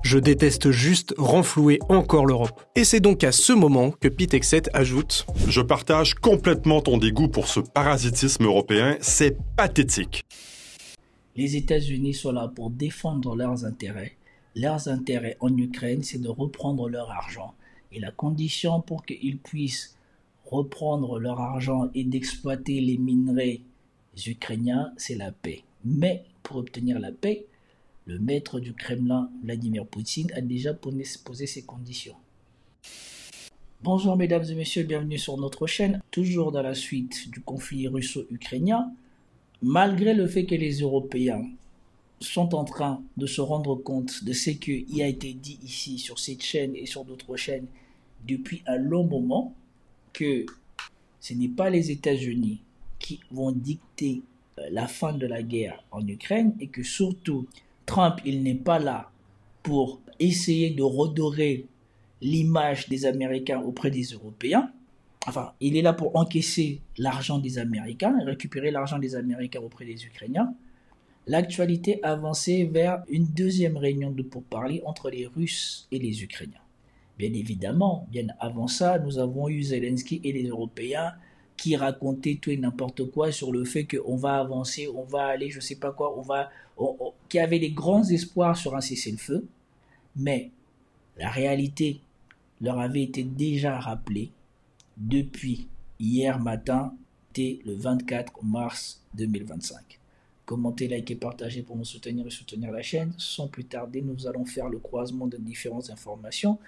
Je déteste juste renflouer encore l'Europe. Et c'est donc à ce moment que Pete Hegseth ajoute « Je partage complètement ton dégoût pour ce parasitisme européen, c'est pathétique. » Les États-Unis sont là pour défendre leurs intérêts. Leurs intérêts en Ukraine, c'est de reprendre leur argent. Et la condition pour qu'ils puissent reprendre leur argent et d'exploiter les minerais ukrainiens, c'est la paix. Mais pour obtenir la paix, le maître du Kremlin, Vladimir Poutine, a déjà posé ses conditions. Bonjour mesdames et messieurs, bienvenue sur notre chaîne. Toujours dans la suite du conflit russo-ukrainien, malgré le fait que les Européens sont en train de se rendre compte de ce qui a été dit ici sur cette chaîne et sur d'autres chaînes depuis un long moment, que ce n'est pas les États-Unis qui vont dicter la fin de la guerre en Ukraine et que surtout Trump, il n'est pas là pour essayer de redorer l'image des Américains auprès des Européens. Enfin, il est là pour encaisser l'argent des Américains et récupérer l'argent des Américains auprès des Ukrainiens. L'actualité avançait vers une deuxième réunion de pourparlers entre les Russes et les Ukrainiens. Bien évidemment, bien avant ça, nous avons eu Zelensky et les Européens qui racontaient tout et n'importe quoi sur le fait qu'on va avancer, on va aller, je sais pas quoi, qui avaient des grands espoirs sur un cessez-le-feu. Mais la réalité leur avait été déjà rappelée depuis hier matin, dès le 24 mars 2025. Commentez, likez, partagez pour nous soutenir et soutenir la chaîne. Sans plus tarder, nous allons faire le croisement de différentes informations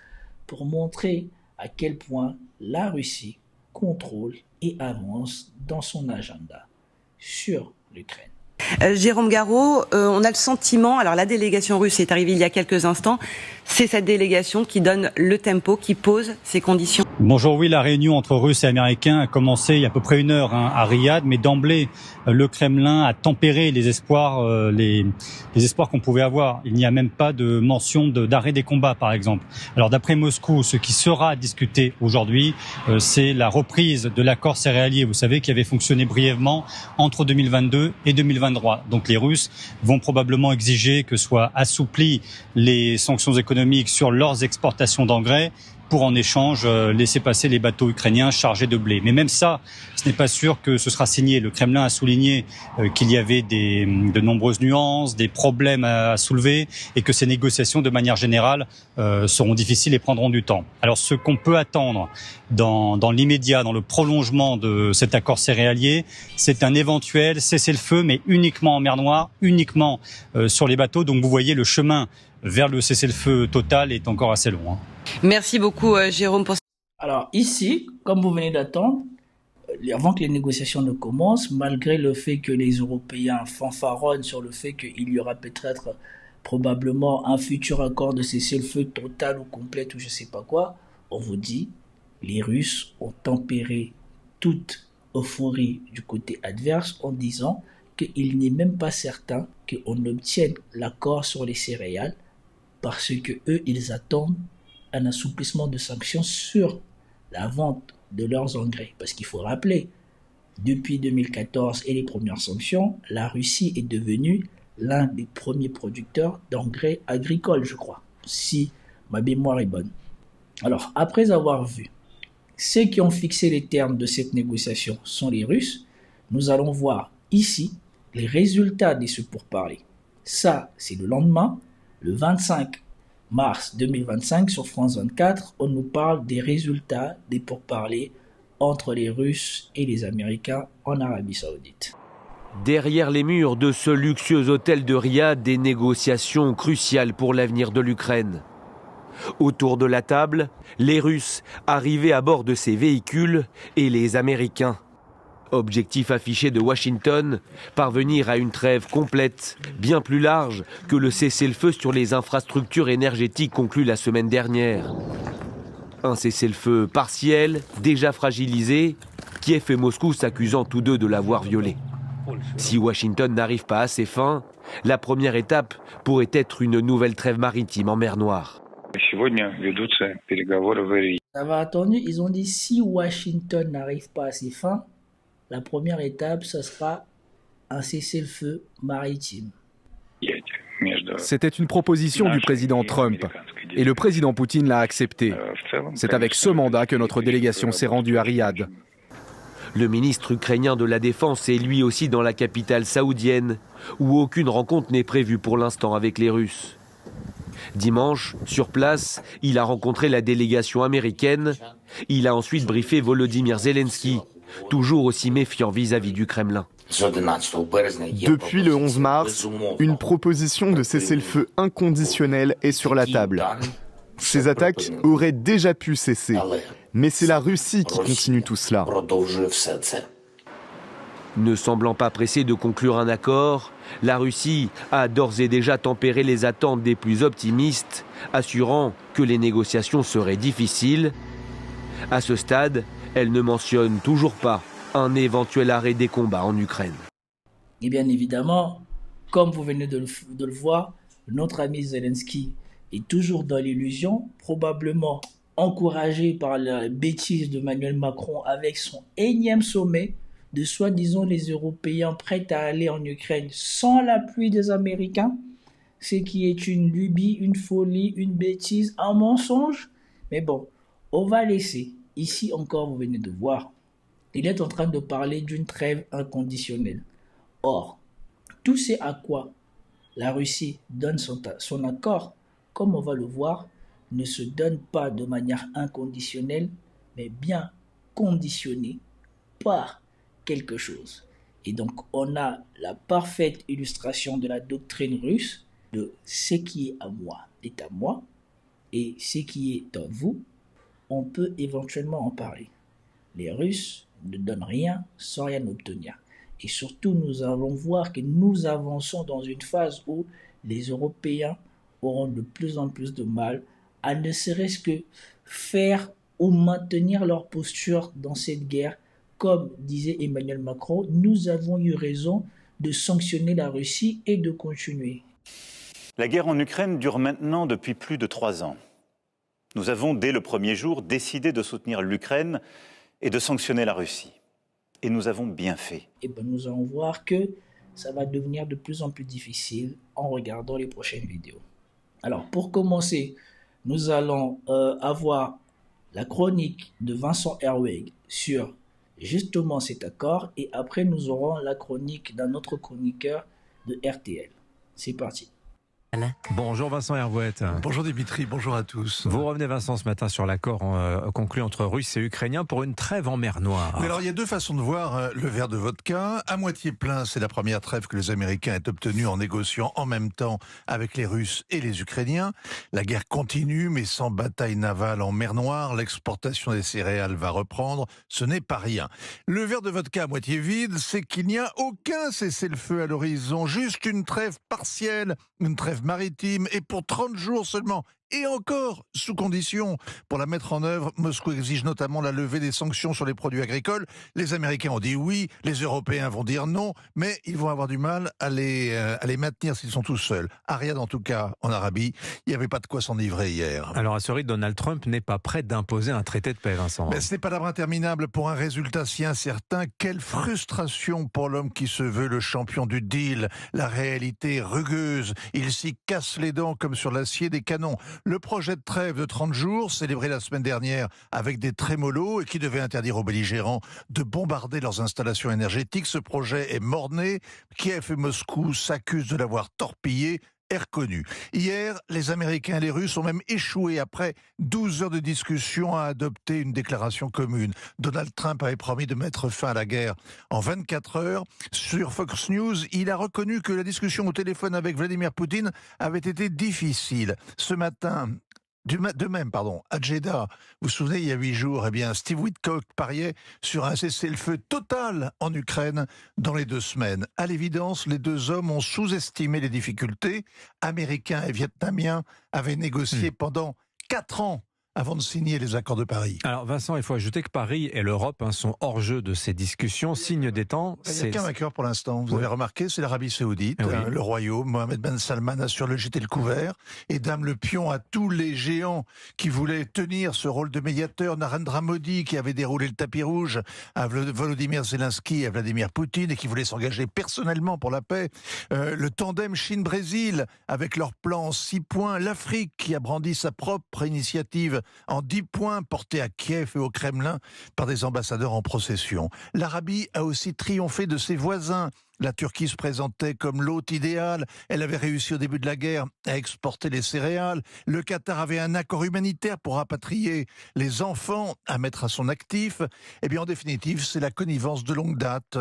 pour montrer à quel point la Russie contrôle et avance dans son agenda sur l'Ukraine. Jérôme Garraud, on a le sentiment, alors la délégation russe est arrivée il y a quelques instants, c'est cette délégation qui donne le tempo, qui pose ses conditions. Bonjour, oui, la réunion entre Russes et Américains a commencé il y a à peu près une heure à Riyad, mais d'emblée, le Kremlin a tempéré les espoirs, les espoirs qu'on pouvait avoir. Il n'y a même pas de mention d'arrêt des combats, par exemple. Alors d'après Moscou, ce qui sera discuté aujourd'hui, c'est la reprise de l'accord céréalier, vous savez, qui avait fonctionné brièvement entre 2022 et 2023. Donc les Russes vont probablement exiger que soient assouplies les sanctions économiques sur leurs exportations d'engrais, pour en échange laisser passer les bateaux ukrainiens chargés de blé. Mais même ça, ce n'est pas sûr que ce sera signé. Le Kremlin a souligné qu'il y avait de nombreuses nuances, des problèmes à soulever et que ces négociations, de manière générale, seront difficiles et prendront du temps. Alors ce qu'on peut attendre dans l'immédiat, dans le prolongement de cet accord céréalier, c'est un éventuel cessez-le-feu, mais uniquement en mer Noire, uniquement sur les bateaux. Donc vous voyez, le chemin vers le cessez-le-feu total est encore assez long. Merci beaucoup Jérôme pour... Alors ici, comme vous venez d'attendre, avant que les négociations ne commencent, malgré le fait que les Européens fanfaronnent sur le fait qu'il y aura peut-être probablement un futur accord de cessez-le-feu total ou complet ou je sais pas quoi, on vous dit, les Russes ont tempéré toute euphorie du côté adverse en disant qu'il n'est même pas certain qu'on obtienne l'accord sur les céréales parce que eux, ils attendent un assouplissement de sanctions sur la vente de leurs engrais. Parce qu'il faut rappeler, depuis 2014 et les premières sanctions, la Russie est devenue l'un des premiers producteurs d'engrais agricoles, je crois, si ma mémoire est bonne. Alors, après avoir vu ceux qui ont fixé les termes de cette négociation sont les Russes, nous allons voir ici les résultats de ce pourparlers. Ça, c'est le lendemain, le 25 mars 2025, sur France 24, on nous parle des résultats des pourparlers entre les Russes et les Américains en Arabie Saoudite. Derrière les murs de ce luxueux hôtel de Riyad, des négociations cruciales pour l'avenir de l'Ukraine. Autour de la table, les Russes arrivés à bord de ces véhicules et les Américains. Objectif affiché de Washington, parvenir à une trêve complète, bien plus large que le cessez-le-feu sur les infrastructures énergétiques conclu la semaine dernière. Un cessez-le-feu partiel, déjà fragilisé, Kiev et Moscou s'accusant tous deux de l'avoir violé. Si Washington n'arrive pas à ses fins, la première étape pourrait être une nouvelle trêve maritime en mer Noire. Ça va attendre, ils ont dit si Washington n'arrive pas à ses fins, la première étape, ce sera un cessez-le-feu maritime. C'était une proposition du président Trump et le président Poutine l'a acceptée. C'est avec ce mandat que notre délégation s'est rendue à Riyad. Le ministre ukrainien de la Défense est lui aussi dans la capitale saoudienne, où aucune rencontre n'est prévue pour l'instant avec les Russes. Dimanche, sur place, il a rencontré la délégation américaine. Il a ensuite briefé Volodymyr Zelensky, toujours aussi méfiant vis-à-vis du Kremlin. Depuis le 11 mars, une proposition de cessez-le-feu inconditionnel est sur la table. Ces attaques auraient déjà pu cesser, mais c'est la Russie qui continue tout cela. Ne semblant pas pressée de conclure un accord, la Russie a d'ores et déjà tempéré les attentes des plus optimistes, assurant que les négociations seraient difficiles. À ce stade, elle ne mentionne toujours pas un éventuel arrêt des combats en Ukraine. Et bien évidemment, comme vous venez de le voir, notre ami Zelensky est toujours dans l'illusion, probablement encouragé par la bêtise de Emmanuel Macron avec son énième sommet de soi-disant les Européens prêts à aller en Ukraine sans l'appui des Américains, ce qui est une lubie, une folie, une bêtise, un mensonge. Mais bon, on va laisser. Ici encore, vous venez de voir, il est en train de parler d'une trêve inconditionnelle. Or, tout ce à quoi la Russie donne son accord, comme on va le voir, ne se donne pas de manière inconditionnelle, mais bien conditionnée par quelque chose. Et donc, on a la parfaite illustration de la doctrine russe de ce qui est à moi est à moi et ce qui est à vous, on peut éventuellement en parler. Les Russes ne donnent rien sans rien obtenir. Et surtout, nous allons voir que nous avançons dans une phase où les Européens auront de plus en plus de mal à ne serait-ce que faire ou maintenir leur posture dans cette guerre. Comme disait Emmanuel Macron, nous avons eu raison de sanctionner la Russie et de continuer. La guerre en Ukraine dure maintenant depuis plus de 3 ans. Nous avons, dès le premier jour, décidé de soutenir l'Ukraine et de sanctionner la Russie. Et nous avons bien fait. Et ben nous allons voir que ça va devenir de plus en plus difficile en regardant les prochaines vidéos. Alors, pour commencer, nous allons avoir la chronique de Vincent Herweg sur justement cet accord, et après nous aurons la chronique d'un autre chroniqueur de RTL. C'est parti. Bonjour Vincent Hervouette. Bonjour Dimitri, bonjour à tous. Vous revenez Vincent ce matin sur l'accord conclu entre Russes et Ukrainiens pour une trêve en mer Noire. Mais alors il y a deux façons de voir le verre de vodka. À moitié plein, c'est la première trêve que les Américains aient obtenue en négociant en même temps avec les Russes et les Ukrainiens. La guerre continue, mais sans bataille navale en mer Noire, l'exportation des céréales va reprendre. Ce n'est pas rien. Le verre de vodka à moitié vide, c'est qu'il n'y a aucun cessez-le-feu à l'horizon, juste une trêve partielle, une trêve maritime, et pour 30 jours seulement. Et encore, sous condition. Pour la mettre en œuvre, Moscou exige notamment la levée des sanctions sur les produits agricoles. Les Américains ont dit oui, les Européens vont dire non, mais ils vont avoir du mal à les maintenir s'ils sont tous seuls. À Riyad, en tout cas, en Arabie, il n'y avait pas de quoi s'enivrer hier. Alors à ce rythme, Donald Trump n'est pas prêt d'imposer un traité de paix, Vincent. Mais ce n'est pas l'arbre interminable pour un résultat si incertain. Quelle frustration pour l'homme qui se veut le champion du deal. La réalité rugueuse. Il s'y casse les dents comme sur l'acier des canons. Le projet de trêve de 30 jours, célébré la semaine dernière avec des trémolos et qui devait interdire aux belligérants de bombarder leurs installations énergétiques, ce projet est mort-né. Kiev et Moscou s'accusent de l'avoir torpillé, est reconnu. Hier, les Américains et les Russes ont même échoué après 12 heures de discussion à adopter une déclaration commune. Donald Trump avait promis de mettre fin à la guerre en 24 heures. Sur Fox News, il a reconnu que la discussion au téléphone avec Vladimir Poutine avait été difficile. Ce matin, de même, à Jeddah, vous vous souvenez, il y a 8 jours, eh bien, Steve Witkoff pariait sur un cessez-le-feu total en Ukraine dans les 2 semaines. À l'évidence, les deux hommes ont sous-estimé les difficultés. Américains et Vietnamiens avaient négocié pendant 4 ans avant de signer les accords de Paris. Alors Vincent, il faut ajouter que Paris et l'Europe sont hors jeu de ces discussions, signe des temps. Il n'y a qu'un vainqueur pour l'instant, vous avez remarqué, c'est l'Arabie Saoudite, le royaume. Mohamed Ben Salman assure le jeter le couvert et dame le pion à tous les géants qui voulaient tenir ce rôle de médiateur. Narendra Modi qui avait déroulé le tapis rouge à Volodymyr Zelensky et à Vladimir Poutine et qui voulait s'engager personnellement pour la paix. Le tandem Chine-Brésil avec leur plan en 6 points. L'Afrique qui a brandi sa propre initiative en 10 points portée à Kiev et au Kremlin par des ambassadeurs en procession. L'Arabie a aussi triomphé de ses voisins. La Turquie se présentait comme l'hôte idéal. Elle avait réussi au début de la guerre à exporter les céréales. Le Qatar avait un accord humanitaire pour rapatrier les enfants à mettre à son actif. Eh bien, en définitive, c'est la connivence de longue date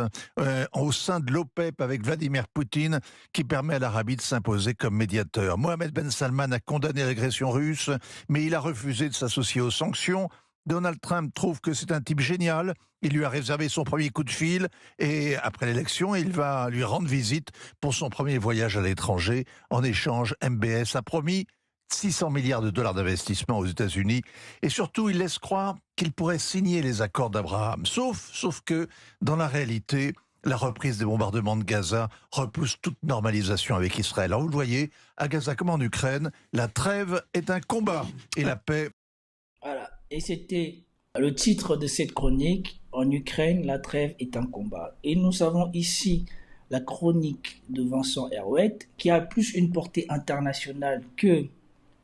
au sein de l'OPEP avec Vladimir Poutine qui permet à l'Arabie de s'imposer comme médiateur. Mohamed Ben Salman a condamné l'agression russe, mais il a refusé de s'associer aux sanctions. Donald Trump trouve que c'est un type génial. Il lui a réservé son premier coup de fil et après l'élection, il va lui rendre visite pour son premier voyage à l'étranger. En échange, MBS a promis 600 milliards de dollars d'investissement aux États-Unis et surtout, il laisse croire qu'il pourrait signer les accords d'Abraham. Sauf que, dans la réalité, la reprise des bombardements de Gaza repousse toute normalisation avec Israël. Alors vous le voyez, à Gaza comme en Ukraine, la trêve est un combat et la paix... Voilà, et c'était le titre de cette chronique. En Ukraine, la trêve est un combat. Et nous avons ici la chronique de Vincent Herouet, qui a plus une portée internationale que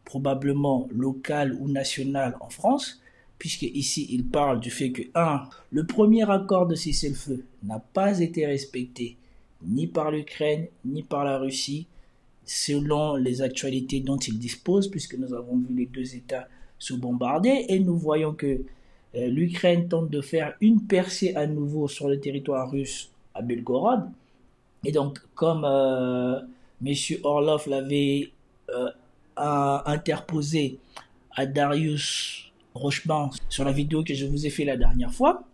probablement locale ou nationale en France, puisque ici il parle du fait que, le premier accord de cessez-le-feu n'a pas été respecté ni par l'Ukraine, ni par la Russie, selon les actualités dont il dispose, puisque nous avons vu les deux États se bombarder, et nous voyons que l'Ukraine tente de faire une percée à nouveau sur le territoire russe à Belgorod. Et donc, comme M. Orlov l'avait interposé à Darius Rochman sur la vidéo que je vous ai fait la dernière fois.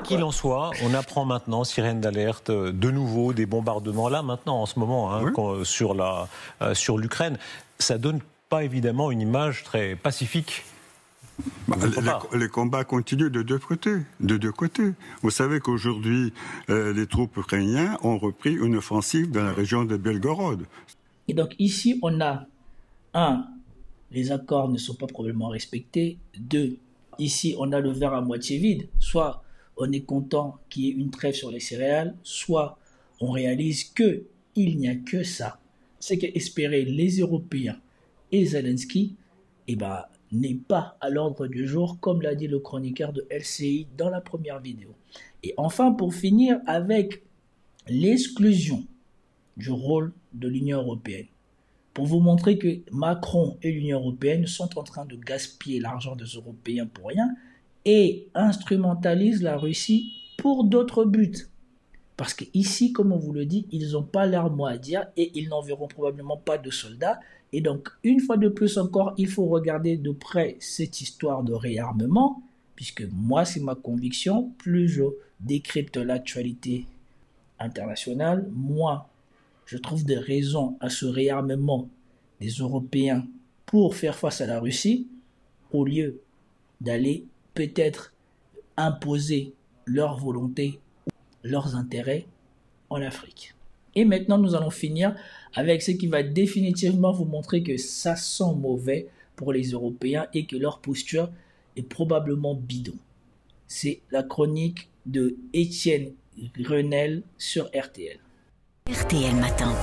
Qu'il en soit, on apprend maintenant, sirène d'alerte, de nouveau des bombardements, là maintenant, en ce moment, sur l'Ukraine. Ça donne pas évidemment une image très pacifique. Les combats continuent de deux côtés. Vous savez qu'aujourd'hui, les troupes ukrainiennes ont repris une offensive dans la région de Belgorod. Et donc ici, on a, les accords ne sont pas probablement respectés. 2, ici, on a le verre à moitié vide. Soit on est content qu'il y ait une trêve sur les céréales, soit on réalise qu'il n'y a que ça. C'est qu'espérer les Européens et Zelensky, n'est pas à l'ordre du jour, comme l'a dit le chroniqueur de LCI dans la première vidéo. Et enfin, pour finir, avec l'exclusion du rôle de l'Union européenne, pour vous montrer que Macron et l'Union européenne sont en train de gaspiller l'argent des Européens pour rien et instrumentalisent la Russie pour d'autres buts. Parce qu'ici, comme on vous le dit, ils n'ont pas leur mot à dire et ils n'enverront probablement pas de soldats. Et donc, une fois de plus encore, il faut regarder de près cette histoire de réarmement, puisque moi, c'est ma conviction, plus je décrypte l'actualité internationale, moi, je trouve des raisons à ce réarmement des Européens pour faire face à la Russie, au lieu d'aller peut-être imposer leur volonté, leurs intérêts en Afrique. Et maintenant, nous allons finir avec ce qui va définitivement vous montrer que ça sent mauvais pour les Européens et que leur posture est probablement bidon. C'est la chronique de Étienne Grenelle sur RTL. RTL Matin.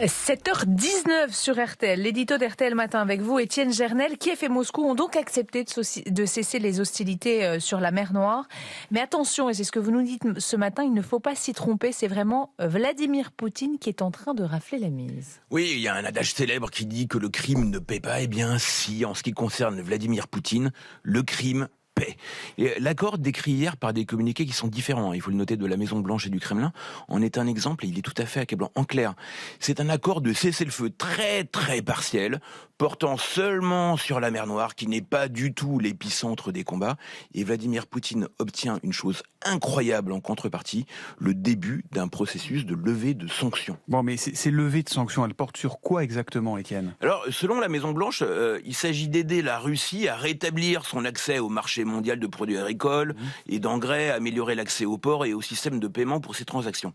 7h19 sur RTL, l'édito d'RTL Matin avec vous, Étienne Gernel. Kiev et Moscou ont donc accepté de cesser les hostilités sur la mer Noire. Mais attention, et c'est ce que vous nous dites ce matin, il ne faut pas s'y tromper, c'est vraiment Vladimir Poutine qui est en train de rafler la mise. Oui, il y a un adage célèbre qui dit que le crime ne paie pas. Eh bien si, en ce qui concerne Vladimir Poutine, le crime paix. Et l'accord décrit hier par des communiqués qui sont différents, il faut le noter, de la Maison-Blanche et du Kremlin, en est un exemple et il est tout à fait accablant. En clair, c'est un accord de cessez-le-feu très très partiel, portant seulement sur la mer Noire, qui n'est pas du tout l'épicentre des combats. Et Vladimir Poutine obtient une chose incroyable en contrepartie, le début d'un processus de levée de sanctions. Bon, mais ces levées de sanctions, elles portent sur quoi exactement, Étienne ? Alors, selon la Maison-Blanche, il s'agit d'aider la Russie à rétablir son accès au marché mondial de produits agricoles et d'engrais, à améliorer l'accès aux ports et au système de paiement pour ces transactions.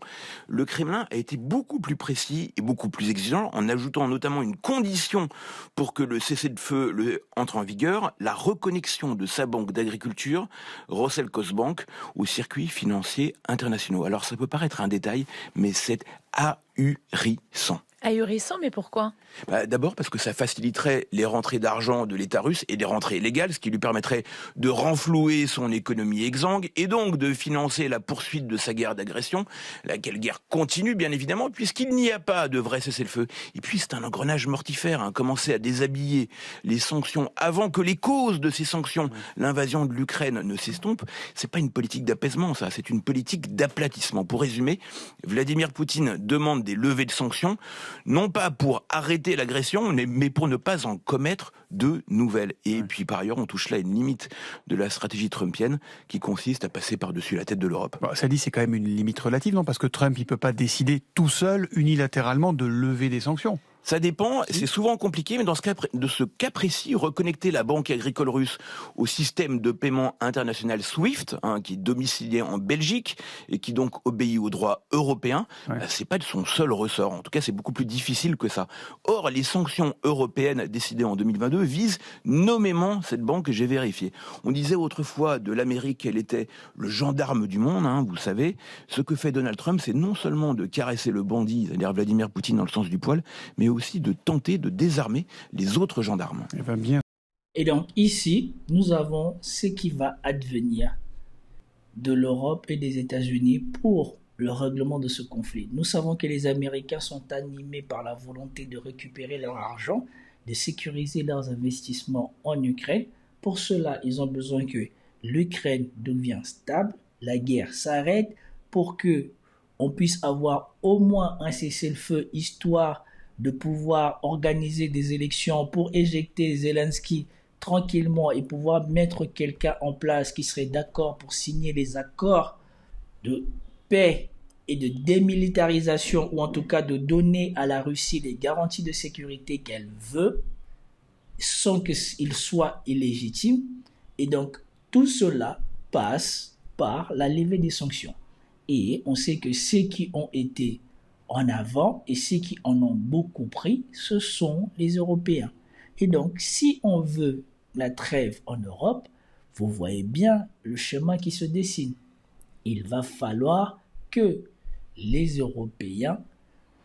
Le Kremlin a été beaucoup plus précis et beaucoup plus exigeant en ajoutant notamment une condition pour que le cessez-le-feu entre en vigueur, la reconnexion de sa banque d'agriculture, Roselkosbank, aux circuits financiers internationaux. Alors ça peut paraître un détail, mais c'est ahurissant. Ahurissant, mais pourquoi ? D'abord parce que ça faciliterait les rentrées d'argent de l'État russe et des rentrées légales, ce qui lui permettrait de renflouer son économie exsangue et donc de financer la poursuite de sa guerre d'agression, laquelle guerre continue bien évidemment, puisqu'il n'y a pas de vrai cessez-le-feu. Et puis c'est un engrenage mortifère, commencer à déshabiller les sanctions avant que les causes de ces sanctions, l'invasion de l'Ukraine, ne s'estompent, c'est pas une politique d'apaisement, ça, c'est une politique d'aplatissement. Pour résumer, Vladimir Poutine demande des levées de sanctions, non pas pour arrêter l'agression, mais pour ne pas en commettre de nouvelles. Et puis par ailleurs, on touche là une limite de la stratégie trumpienne qui consiste à passer par-dessus la tête de l'Europe. Bon, ça dit, c'est quand même une limite relative, non ? Parce que Trump, il peut pas décider tout seul, unilatéralement, de lever des sanctions. Ça dépend, c'est souvent compliqué, mais dans ce cas précis, reconnecter la banque agricole russe au système de paiement international SWIFT, qui est domicilié en Belgique et qui donc obéit au droit européen, c'est pas de son seul ressort. En tout cas, c'est beaucoup plus difficile que ça. Or, les sanctions européennes décidées en 2022 visent nommément cette banque que j'ai vérifiée. On disait autrefois de l'Amérique qu'elle était le gendarme du monde, vous savez. Ce que fait Donald Trump, c'est non seulement de caresser le bandit, c'est-à-dire Vladimir Poutine dans le sens du poil, mais aussi de tenter de désarmer les autres gendarmes. Et donc ici, nous avons ce qui va advenir de l'Europe et des États-Unis pour le règlement de ce conflit. Nous savons que les Américains sont animés par la volonté de récupérer leur argent, de sécuriser leurs investissements en Ukraine. Pour cela, ils ont besoin que l'Ukraine devienne stable, la guerre s'arrête pour que on puisse avoir au moins un cessez-le-feu, histoire de pouvoir organiser des élections pour éjecter Zelensky tranquillement et pouvoir mettre quelqu'un en place qui serait d'accord pour signer les accords de paix et de démilitarisation, ou en tout cas de donner à la Russie les garanties de sécurité qu'elle veut sans qu'il soit illégitime. Et donc tout cela passe par la levée des sanctions. Et on sait que ceux qui ont été en avant et ceux qui en ont beaucoup pris, ce sont les Européens. Et donc, si on veut la trêve en Europe, vous voyez bien le chemin qui se dessine. Il va falloir que les Européens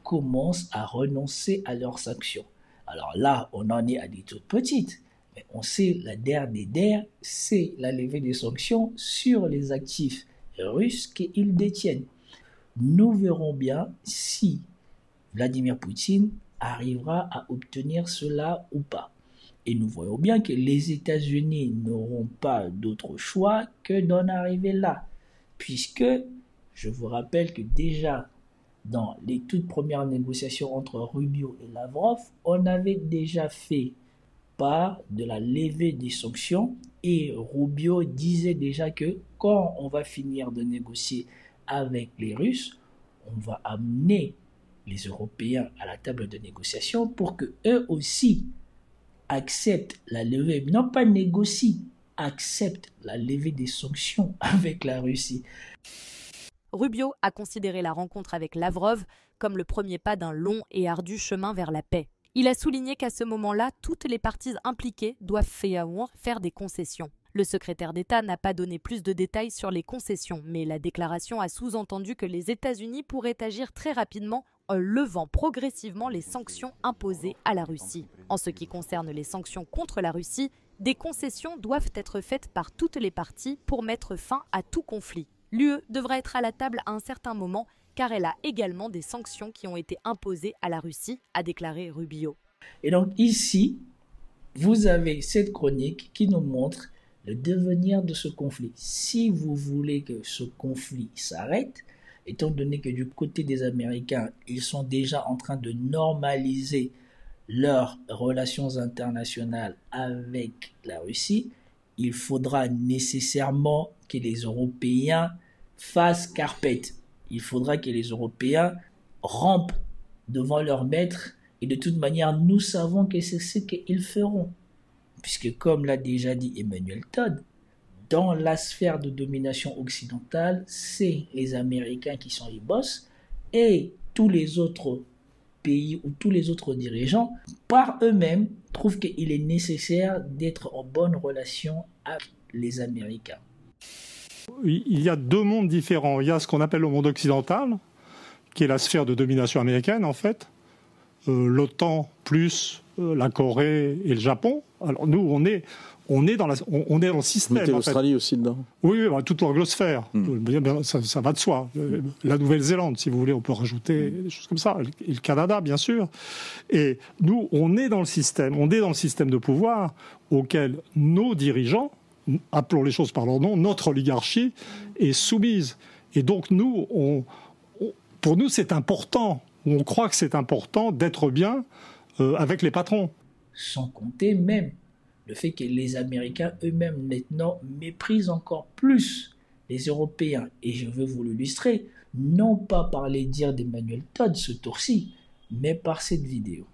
commencent à renoncer à leurs sanctions. Alors là, on en est à des toutes petites, mais on sait la der des der, c'est la levée des sanctions sur les actifs russes qu'ils détiennent. Nous verrons bien si Vladimir Poutine arrivera à obtenir cela ou pas. Et nous voyons bien que les États-Unis n'auront pas d'autre choix que d'en arriver là, puisque je vous rappelle que déjà dans les toutes premières négociations entre Rubio et Lavrov, on avait déjà fait part de la levée des sanctions et Rubio disait déjà que quand on va finir de négocier avec les Russes, on va amener les Européens à la table de négociation pour que eux aussi acceptent la levée, non pas négocient, acceptent la levée des sanctions avec la Russie. Rubio a considéré la rencontre avec Lavrov comme le premier pas d'un long et ardu chemin vers la paix. Il a souligné qu'à ce moment-là, toutes les parties impliquées doivent faire des concessions. Le secrétaire d'État n'a pas donné plus de détails sur les concessions, mais la déclaration a sous-entendu que les États-Unis pourraient agir très rapidement en levant progressivement les sanctions imposées à la Russie. En ce qui concerne les sanctions contre la Russie, des concessions doivent être faites par toutes les parties pour mettre fin à tout conflit. L'UE devra être à la table à un certain moment car elle a également des sanctions qui ont été imposées à la Russie, a déclaré Rubio. Et donc ici, vous avez cette chronique qui nous montre le devenir de ce conflit. Si vous voulez que ce conflit s'arrête, étant donné que du côté des Américains, ils sont déjà en train de normaliser leurs relations internationales avec la Russie, il faudra nécessairement que les Européens fassent carpette. Il faudra que les Européens rampent devant leur maître et de toute manière, nous savons que c'est ce qu'ils feront. Puisque comme l'a déjà dit Emmanuel Todd, dans la sphère de domination occidentale, c'est les Américains qui sont les boss et tous les autres pays ou tous les autres dirigeants, par eux-mêmes, trouvent qu'il est nécessaire d'être en bonne relation avec les Américains. Il y a deux mondes différents. Il y a ce qu'on appelle le monde occidental, qui est la sphère de domination américaine, en fait. L'OTAN plus la Corée et le Japon. Alors nous, on est dans le système. Mettez l'Australie aussi dedans. Oui, toute l'anglosphère. Ça va de soi. La Nouvelle-Zélande, si vous voulez, on peut rajouter des choses comme ça. Et le Canada, bien sûr. Et nous, on est dans le système. On est dans le système de pouvoir auquel nos dirigeants, appelons les choses par leur nom, notre oligarchie est soumise. Et donc nous, pour nous, c'est important. On croit que c'est important d'être bien avec les patrons. Sans compter même le fait que les Américains eux-mêmes maintenant méprisent encore plus les Européens. Et je veux vous l'illustrer, non pas par les dires d'Emmanuel Todd ce tour-ci, mais par cette vidéo.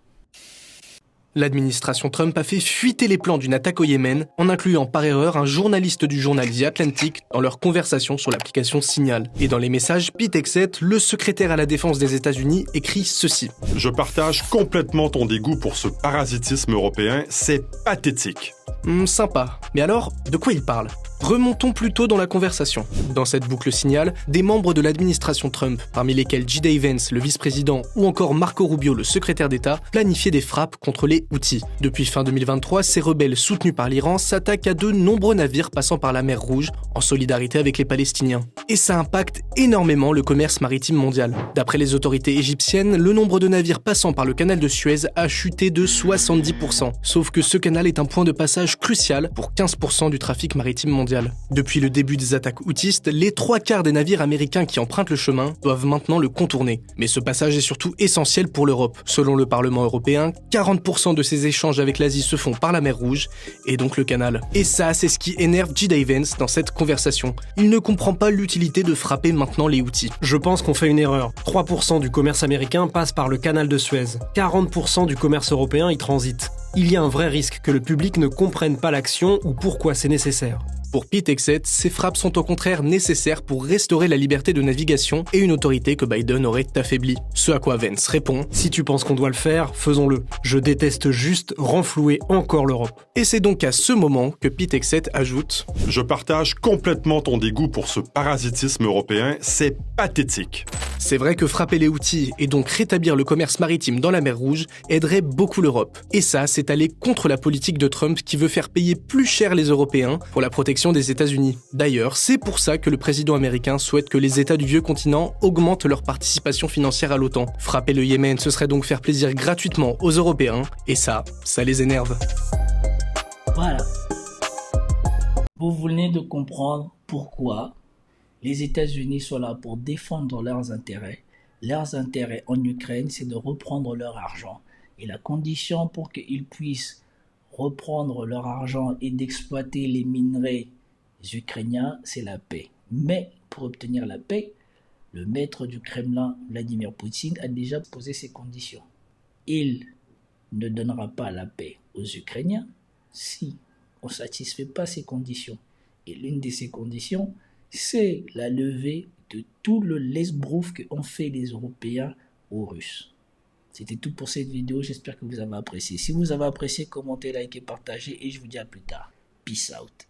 L'administration Trump a fait fuiter les plans d'une attaque au Yémen en incluant par erreur un journaliste du journal The Atlantic dans leur conversation sur l'application Signal. Et dans les messages, Pete Hegseth, le secrétaire à la défense des États-Unis, écrit ceci. Je partage complètement ton dégoût pour ce parasitisme européen, c'est pathétique. Sympa. Mais alors, de quoi il parle ? Remontons plutôt dans la conversation. Dans cette boucle Signal, des membres de l'administration Trump, parmi lesquels J.D. Vance, le vice-président, ou encore Marco Rubio, le secrétaire d'État, planifiaient des frappes contre les Houthis. Depuis fin 2023, ces rebelles soutenus par l'Iran s'attaquent à de nombreux navires passant par la mer Rouge, en solidarité avec les Palestiniens. Et ça impacte énormément le commerce maritime mondial. D'après les autorités égyptiennes, le nombre de navires passant par le canal de Suez a chuté de 70%. Sauf que ce canal est un point de passage crucial pour 15% du trafic maritime mondial. Depuis le début des attaques houtistes, les 3/4 des navires américains qui empruntent le chemin doivent maintenant le contourner. Mais ce passage est surtout essentiel pour l'Europe. Selon le Parlement européen, 40% de ces échanges avec l'Asie se font par la mer Rouge, et donc le canal. Et ça, c'est ce qui énerve J.D. Vance dans cette conversation. Il ne comprend pas l'utilité de frapper maintenant les Houthis. Je pense qu'on fait une erreur. 3% du commerce américain passe par le canal de Suez. 40% du commerce européen y transite. Il y a un vrai risque que le public ne comprenne pas l'action ou pourquoi c'est nécessaire. Pour Pete Hegseth, ces frappes sont au contraire nécessaires pour restaurer la liberté de navigation et une autorité que Biden aurait affaiblie. Ce à quoi Vance répond « Si tu penses qu'on doit le faire, faisons-le. Je déteste juste renflouer encore l'Europe. » Et c'est donc à ce moment que Pete Hegseth ajoute « Je partage complètement ton dégoût pour ce parasitisme européen, c'est pathétique. » C'est vrai que frapper les Houthis et donc rétablir le commerce maritime dans la mer Rouge aiderait beaucoup l'Europe. Et ça, c'est aller contre la politique de Trump qui veut faire payer plus cher les Européens pour la protection des États-Unis. D'ailleurs, c'est pour ça que le président américain souhaite que les États du vieux continent augmentent leur participation financière à l'OTAN. Frapper le Yémen, ce serait donc faire plaisir gratuitement aux Européens, et ça les énerve. Voilà. Vous venez de comprendre pourquoi les États-Unis sont là pour défendre leurs intérêts. Leurs intérêts en Ukraine, c'est de reprendre leur argent. Et la condition pour qu'ils puissent reprendre leur argent et d'exploiter les minerais ukrainiens, c'est la paix. Mais pour obtenir la paix, le maître du Kremlin, Vladimir Poutine, a déjà posé ses conditions. Il ne donnera pas la paix aux Ukrainiens si on ne satisfait pas ces conditions. Et l'une de ces conditions, c'est la levée de tout le lesbrouf qu'ont fait les Européens aux Russes. C'était tout pour cette vidéo, j'espère que vous avez apprécié. Si vous avez apprécié, commentez, likez, partagez et je vous dis à plus tard. Peace out.